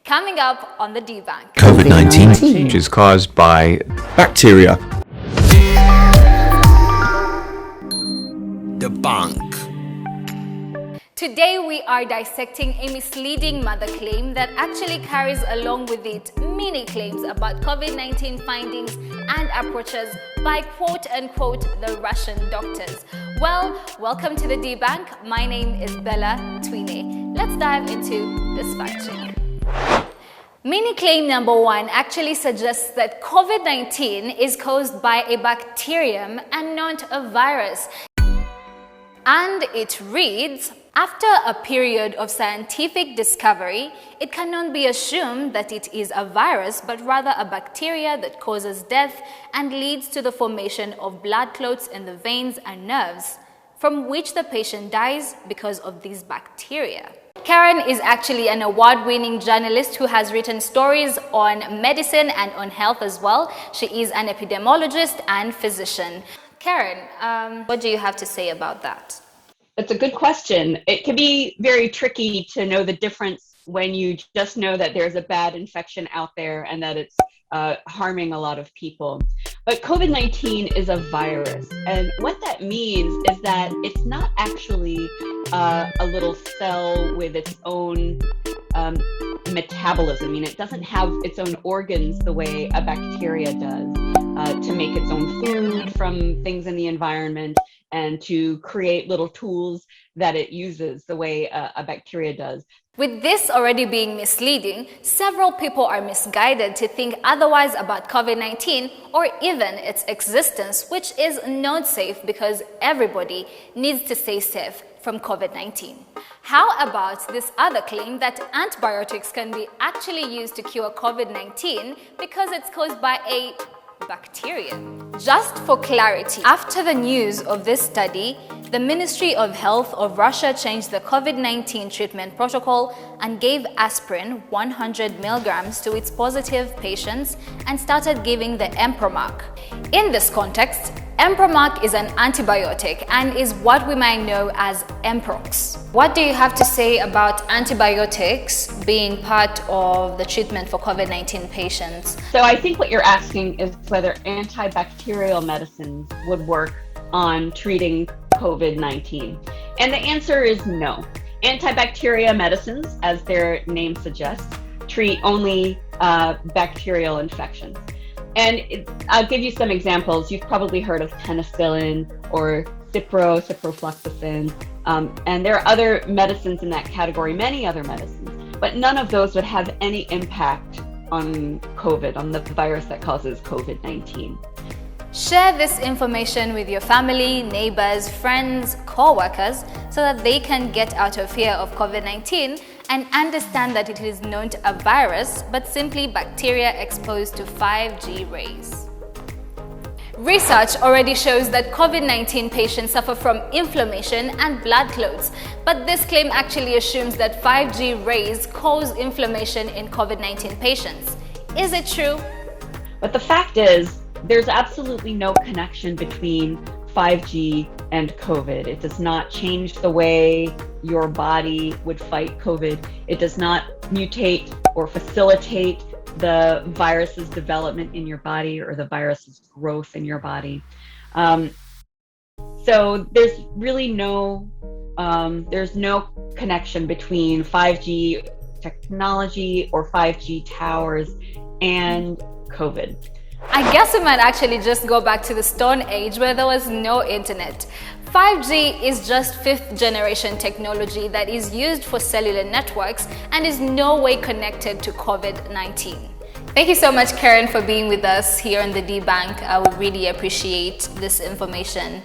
Coming up on the Debunk. COVID-19, which is caused by bacteria. Debunk. Today we are dissecting a misleading mother claim that actually carries along with it many claims about COVID-19 findings and approaches by quote-unquote the Russian doctors. Well, welcome to the Debunk. My name is Bella Twine. Let's dive into this fact check. Mini claim number one actually suggests that COVID-19 is caused by a bacterium and not a virus. And it reads, after a period of scientific discovery, it cannot be assumed that it is a virus, but rather a bacteria that causes death and leads to the formation of blood clots in the veins and nerves, from which the patient dies because of these bacteria. Karen is actually an award-winning journalist who has written stories on medicine and on health as well. She is an epidemiologist and physician. Karen, what do you have to say about that? That's a good question. It can be very tricky to know the difference when you just know that there's a bad infection out there and that it's harming a lot of people. But COVID-19 is a virus. And what that means is that it's not actually a little cell with its own metabolism. I mean, it doesn't have its own organs the way a bacteria does to make its own food from things in the environment and to create little tools that it uses the way a bacteria does. With this already being misleading, several people are misguided to think otherwise about COVID-19 or even its existence, which is not safe because everybody needs to stay safe from COVID-19. How about this other claim that antibiotics can be actually used to cure COVID-19 because it's caused by a bacteria? Just for clarity, after the news of this study, the Ministry of Health of Russia changed the COVID-19 treatment protocol and gave aspirin 100 milligrams to its positive patients and started giving the Empromac. In this context, Empromac is an antibiotic and is what we might know as Mprox. What do you have to say about antibiotics being part of the treatment for COVID-19 patients? So I think what you're asking is whether antibacterial medicines would work on treating COVID-19. And the answer is no. Antibacterial medicines, as their name suggests, treat only bacterial infections. And I'll give you some examples. You've probably heard of penicillin or ciprofloxacin, and there are other medicines in that category, many other medicines, but none of those would have any impact on COVID, on the virus that causes COVID-19. Share this information with your family, neighbors, friends, co-workers so that they can get out of fear of COVID-19 and understand that it is not a virus but simply bacteria exposed to 5G rays. Research already shows that COVID-19 patients suffer from inflammation and blood clots, but this claim actually assumes that 5G rays cause inflammation in COVID-19 patients. Is it true? But the fact is, there's absolutely no connection between 5G and COVID. It does not change the way your body would fight COVID. It does not mutate or facilitate the virus's development in your body or the virus's growth in your body. So there's really no connection between 5G technology or 5G towers and COVID. I guess we might actually just go back to the Stone Age where there was no internet. 5G is just 5th generation technology that is used for cellular networks and is no way connected to COVID-19. Thank you so much, Karen, for being with us here on the Debunk. I would really appreciate this information.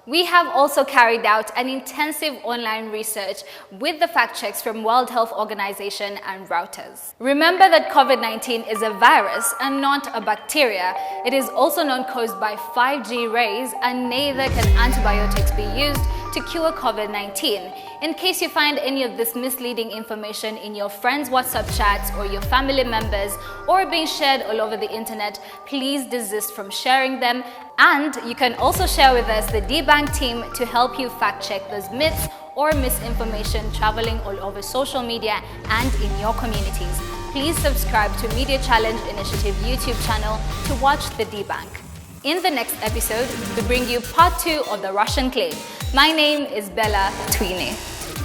We have also carried out an intensive online research with the fact checks from World Health Organization and Reuters. Remember that COVID-19 is a virus and not a bacteria. It is also not caused by 5G rays, and neither can antibiotics be used to cure COVID-19. In case you find any of this misleading information in your friends' WhatsApp chats or your family members or being shared all over the internet, please desist from sharing them. And you can also share with us the Debunk team to help you fact check those myths or misinformation traveling all over social media and in your communities. please subscribe to Media Challenge Initiative YouTube channel to watch the debunk. In the next episode, we bring you part 2 of the Russian claim. My name is Bella Tweeney.